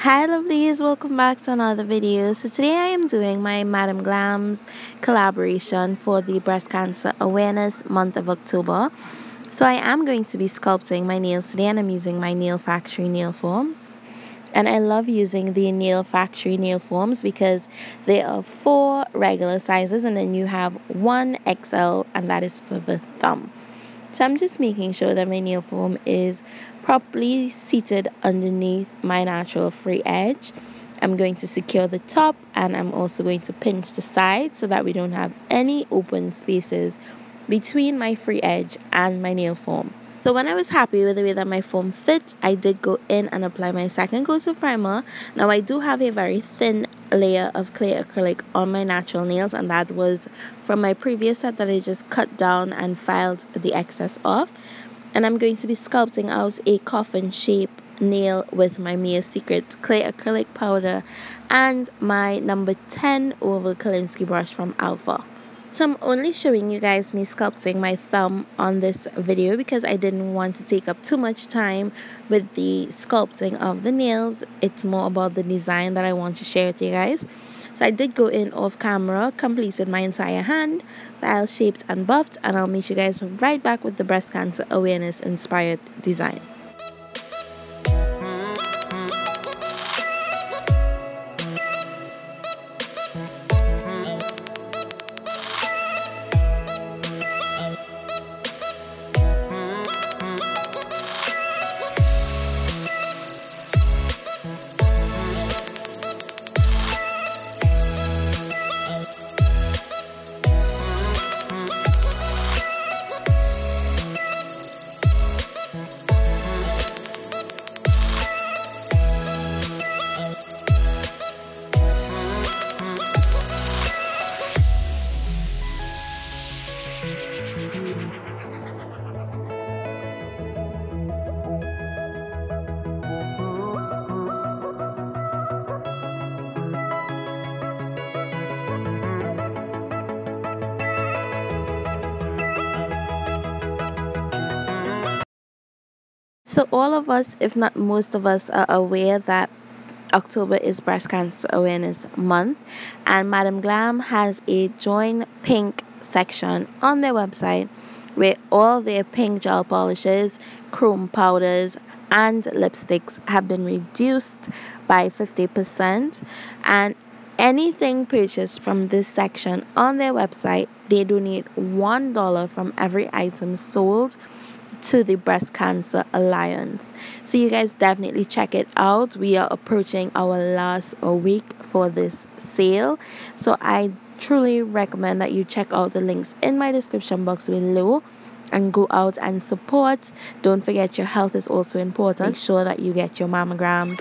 Hi lovelies, welcome back to another video. So today I am doing my MadamGlam's collaboration for the Breast Cancer Awareness month of October. So I am going to be sculpting my nails today, and I'm using my Nail Factory nail forms. And I love using the Nail Factory nail forms because there are 4 regular sizes and then you have 1 XL, and that is for the thumb. So I'm just making sure that my nail form is properly seated underneath my natural free edge. I'm going to secure the top, and I'm also going to pinch the side so that we don't have any open spaces between my free edge and my nail form. So when I was happy with the way that my form fit, I did go in and apply my second coat of primer. Now I do have a very thin layer of clear acrylic on my natural nails, and that was from my previous set that I just cut down and filed the excess off. And I'm going to be sculpting out a coffin shape nail with my Mia Secret clear acrylic powder and my number 10 oval Kolinsky brush from Alpha. So I'm only showing you guys me sculpting my thumb on this video because I didn't want to take up too much time with the sculpting of the nails. It's more about the design that I want to share with you guys. So I did go in off camera, completed my entire hand, file shaped and buffed, and I'll meet you guys right back with the breast cancer awareness inspired design. So all of us, if not most of us, are aware that October is Breast Cancer Awareness Month, and MadamGlam has a Join Pink section on their website where all their pink gel polishes, chrome powders, and lipsticks have been reduced by 50%. And anything purchased from this section on their website, they donate $1 from every item sold to the Breast Cancer Alliance. So you guys definitely check it out. We are approaching our last week for this sale, so I truly recommend that you check out the links in my description box below and go out and support. Don't forget, your health is also important. Make sure that you get your mammograms.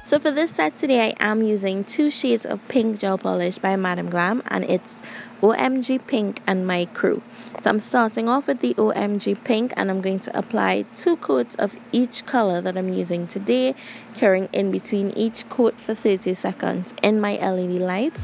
So for this set today, I am using 2 shades of pink gel polish by MadamGlam, and it's OMG Pink and My Crew. So I'm starting off with the OMG Pink, and I'm going to apply 2 coats of each color that I'm using today, carrying in between each coat for 30 seconds in my LED lights.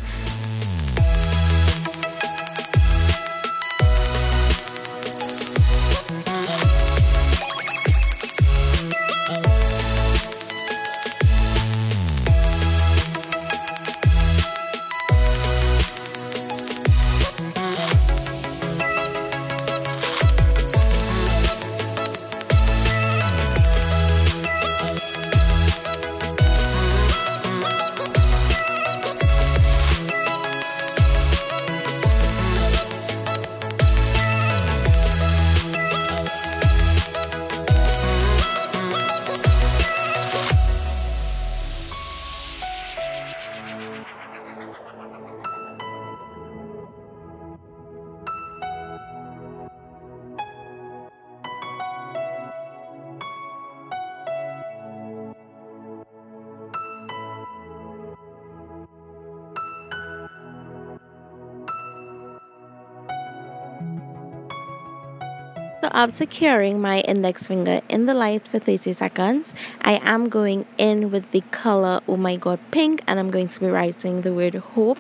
So after curing my index finger in the light for 30 seconds, I am going in with the color Oh My God Pink, and I'm going to be writing the word hope,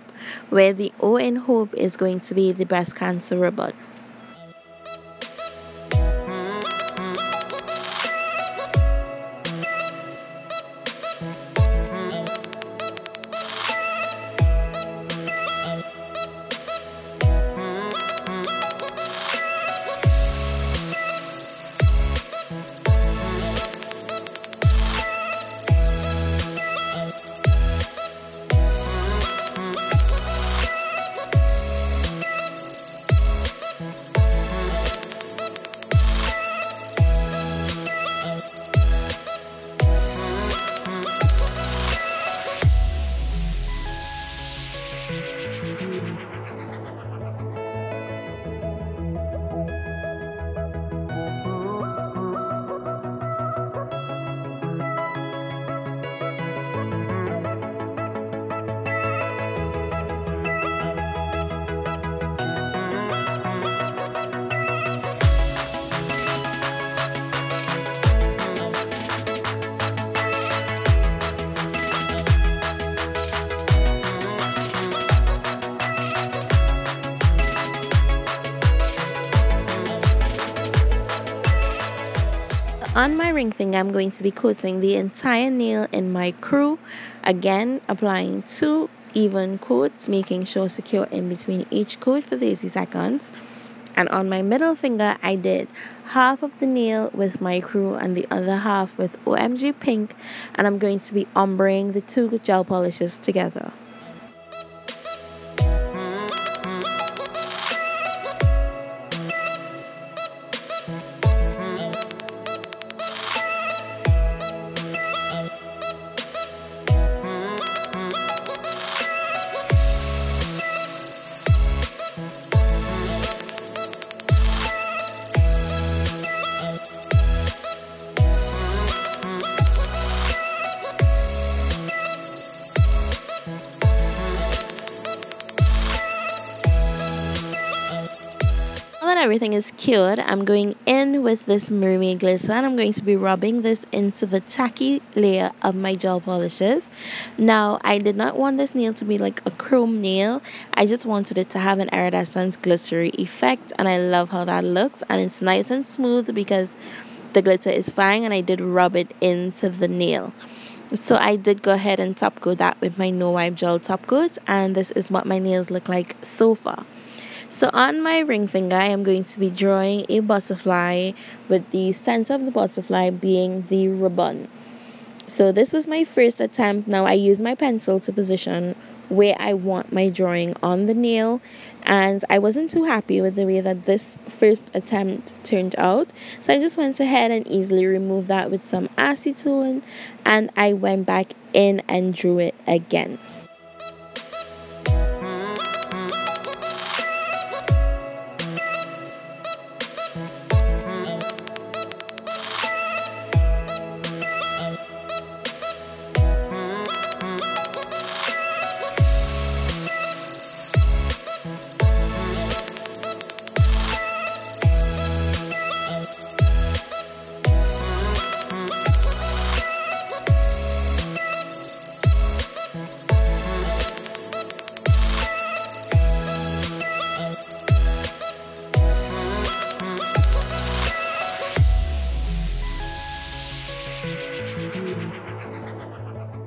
where the O in hope is going to be the breast cancer ribbon. On my ring finger, I'm going to be coating the entire nail in my crew. Again, applying 2 even coats, making sure secure in between each coat for 30 seconds. And on my middle finger, I did half of the nail with my crew and the other half with OMG Pink. And I'm going to be ombreing the 2 gel polishes together. Everything is cured, I'm going in with this mermaid glitter and I'm going to be rubbing this into the tacky layer of my gel polishes. Now, I did not want this nail to be like a chrome nail. I just wanted it to have an iridescent glittery effect, and I love how that looks, and it's nice and smooth because the glitter is fine and I did rub it into the nail. So I did go ahead and top coat that with my no wipe gel top coat, and this is what my nails look like so far. So on my ring finger, I am going to be drawing a butterfly with the center of the butterfly being the ribbon. So this was my first attempt. Now I use my pencil to position where I want my drawing on the nail, and I wasn't too happy with the way that this first attempt turned out. So I just went ahead and easily removed that with some acetone, and I went back in and drew it again.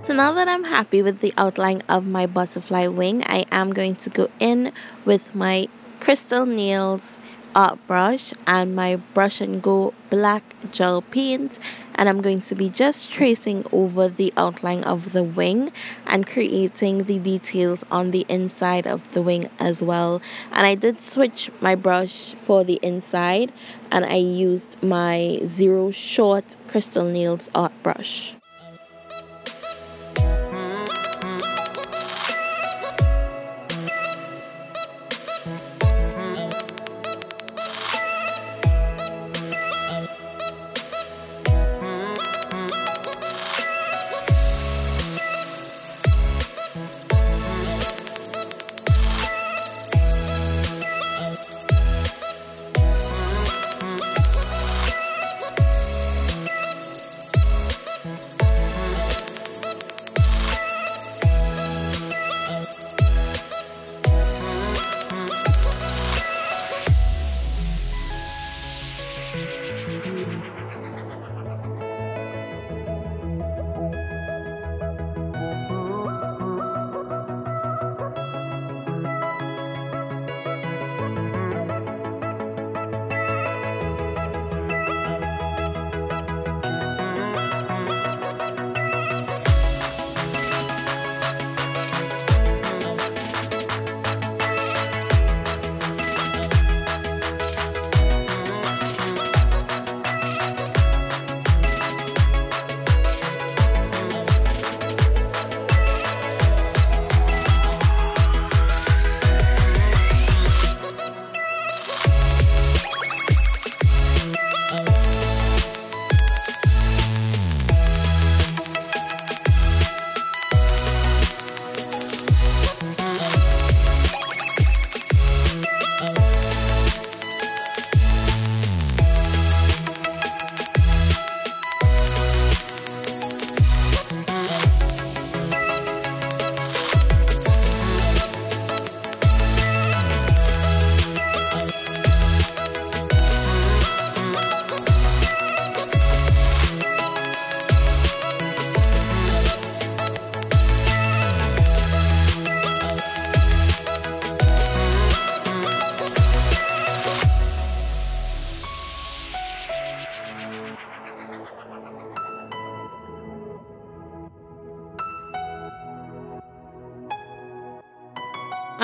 So now that I'm happy with the outline of my butterfly wing, I am going to go in with my Crystal Nails art brush and my Brush and Go black gel paint, and I'm going to be just tracing over the outline of the wing and creating the details on the inside of the wing as well. And I did switch my brush for the inside, and I used my Zero Short Crystal Nails art brush.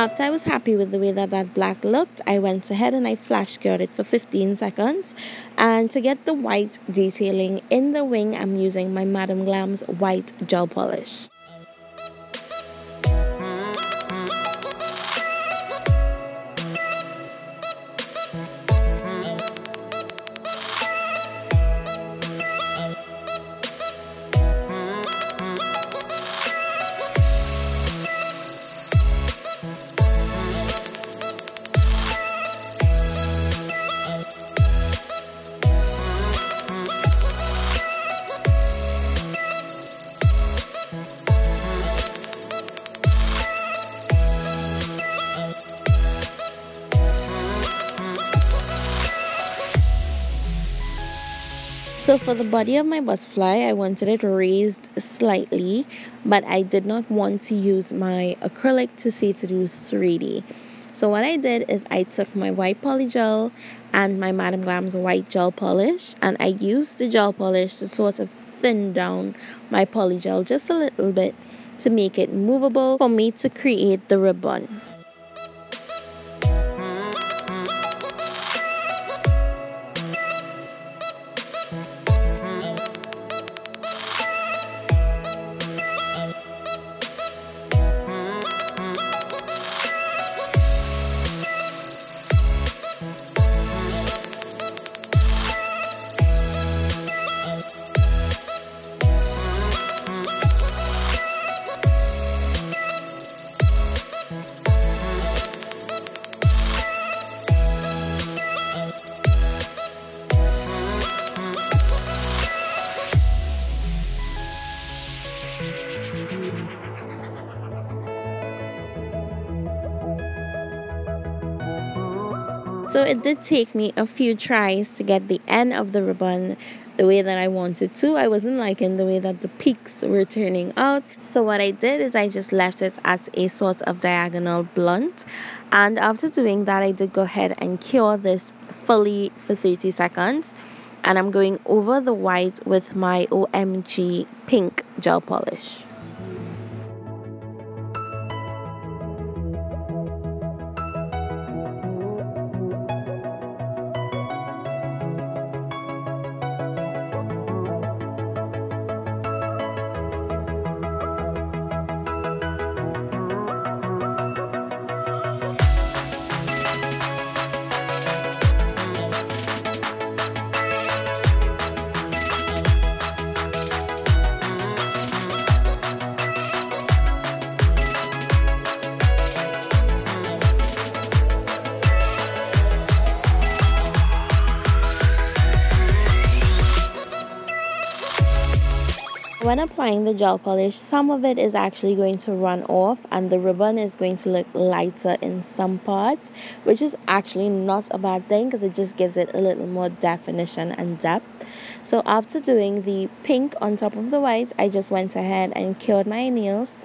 After I was happy with the way that black looked, I went ahead and I flash cured it for 15 seconds. And to get the white detailing in the wing, I'm using my MadamGlam's white gel polish. So for the body of my butterfly, I wanted it raised slightly, but I did not want to use my acrylic to do 3D. So what I did is I took my white polygel and my MadamGlam's white gel polish, and I used the gel polish to sort of thin down my polygel just a little bit to make it movable for me to create the ribbon. So it did take me a few tries to get the end of the ribbon the way that I wanted to. I wasn't liking the way that the peaks were turning out. So what I did is I just left it at a sort of diagonal blunt. And after doing that, I did go ahead and cure this fully for 30 seconds. And I'm going over the white with my OMG pink gel polish. When applying the gel polish, some of it is actually going to run off and the ribbon is going to look lighter in some parts, which is actually not a bad thing because it just gives it a little more definition and depth. So after doing the pink on top of the white, I just went ahead and cured my nails,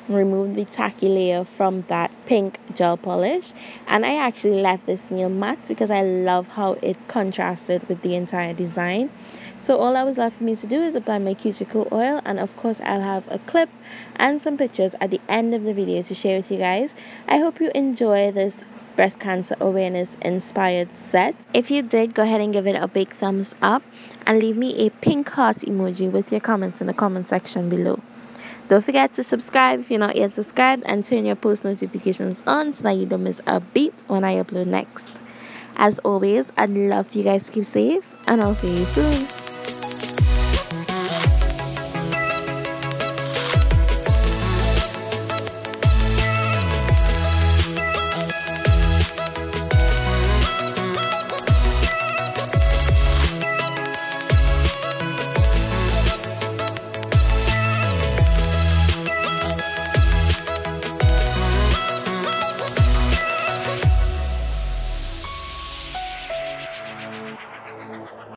removed the tacky layer from that pink gel polish, and I actually left this nail matte because I love how it contrasted with the entire design. So all that was left for me to do is apply my cuticle oil, and of course I'll have a clip and some pictures at the end of the video to share with you guys. I hope you enjoy this breast cancer awareness inspired set. If you did, go ahead and give it a big thumbs up and leave me a pink heart emoji with your comments in the comment section below. Don't forget to subscribe if you're not yet subscribed, and turn your post notifications on so that you don't miss a beat when I upload next. As always, I'd love for you guys to keep safe, and I'll see you soon.